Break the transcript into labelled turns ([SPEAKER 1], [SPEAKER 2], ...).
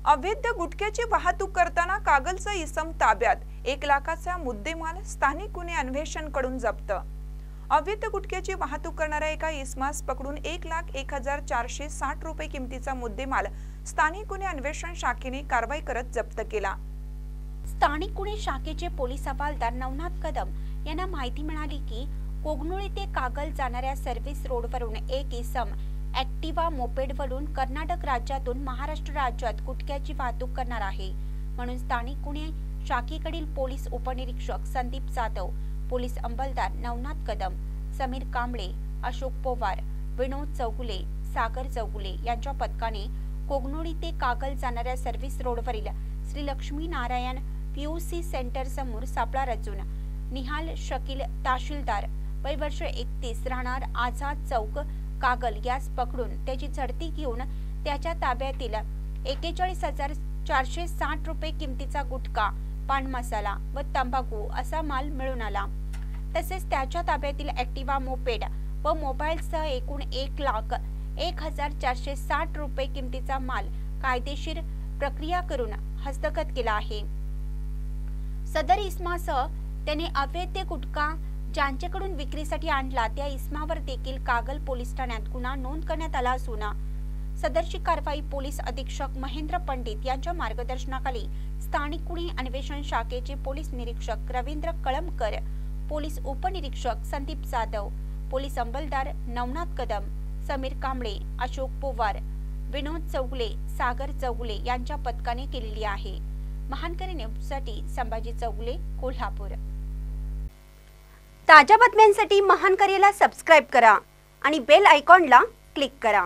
[SPEAKER 1] अवैध गुटख्याची वाहतूक करताना कागलचा इसम ताब्यात, 1 लाखाचा मुद्देमाल स्थानिक गुन्हे अन्वेषण कडून जप्त। अवैध गुटख्याची वाहतूक करणाऱ्या एका इसमास पकडून 1,01,460 रुपये किमतीचा मुद्देमाल स्थानिक गुन्हे अन्वेषण शाखेने कारवाई करत जप्त केला।
[SPEAKER 2] स्थानिक गुन्हे शाखेचे पोलीस हवालदार नवनाथ कदम यांना माहिती मिळाली की कोगनोळी ते कागल जाणाऱ्या सर्व्हिस रोडवरून एक इसम ॲक्टिवा मोपेडवरून कर्नाटक राज्यातून महाराष्ट्र राज्यात गुटख्याची वाहतूक करणार आहे, म्हणून स्थानिक गुन्हे शाखेकडील पोलीस उपनिरीक्षक संदीप जाधव, पोलीस अंमलदार नवनाथ कदम, समीर कांबळे, अशोक पवार, विनोद चौगुले, सागर चौगुले यांच्या पथकाने कोगनोळी ते कागल जाणाऱ्या सर्व्हिस रोडवरील श्री लक्ष्मी नारायण पीयूसी सेंटर समोर सापळा रचून निहाल शकील तहसीलदार वय वर्ष 31 राहणार आझाद चौक कागल यास पकडून त्याची झडती घेऊन त्याच्या ताब्यातील 41,460 रुपये किमतीचा गुटखा, पान मसाला व तंबाखू असा माल मिळून आला। तसेच त्याच्या ताब्यातील ॲक्टिवा मोपेड व मोबाईलसह एकूण 1,01,460 रुपये किमतीचा माल कायदेशीर प्रक्रिया करून हस्तगत केला आहे। सदर इसमासह त्याने अवैध गुटखा ज्यांच्याकडून विक्रीसाठी आणला त्या इसमावर देखील कागल पोलीस ठाण्यात गुन्हा नोंद करण्यात आला असून सदरची कारवाई पोलीस अधीक्षक महेंद्र पंडित यांच्या मार्गदर्शनाखाली स्थानिक गुन्हे अन्वेषण शाखेचे पोलीस निरीक्षक रवींद्र कळमकर, पोलीस उपनिरीक्षक संदीप जाधव, पोलीस अंमलदार नवनाथ कदम, समीर कांबळे, अशोक पवार, विनोद चौगुले, सागर चौगुले यांच्या पथकाने केलेली आहे। महानकरी न्यूजसाठी संभाजी चौगुले, कोल्हापूर। ताज्या बातम्यांसाठी महानकरीला सबस्क्राइब करा आणि बेल आयकॉनला क्लिक करा।